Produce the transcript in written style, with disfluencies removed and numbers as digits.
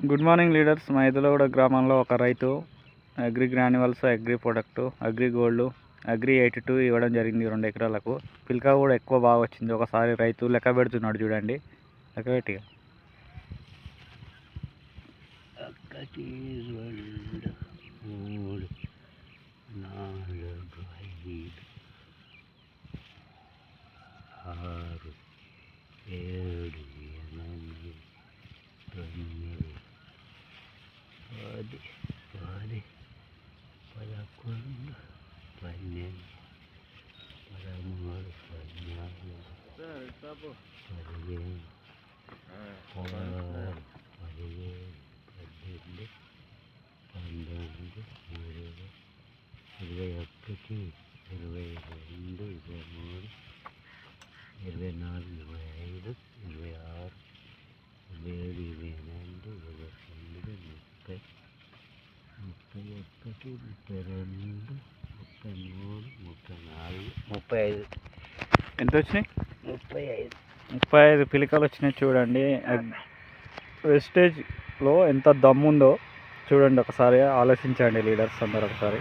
Good morning leaders. మా ఎదులగూడ గ్రామంలో ఒక రైతు agri granules, agri product, agri gold, agri 82 ఇవ్వడం జరిగింది 2 ఎకరాలకు. పిల్కా కూడా ఎక్కువ బాగా వచ్చింది. ఒకసారి రైతు లెక్క పెడుతున్నాడు చూడండి. లెక్క పెట్టి 1 2 3 4 5 6 7 8 9 10 11 12 13 14 15 ఎంత వచ్చినాయి? 35 35 పిలికలు వచ్చినాయి. చూడండి వెస్టేజ్లో ఎంత దమ్ముందో చూడండి. ఒకసారి ఆలోచించండి లీడర్స్ అందరు ఒకసారి.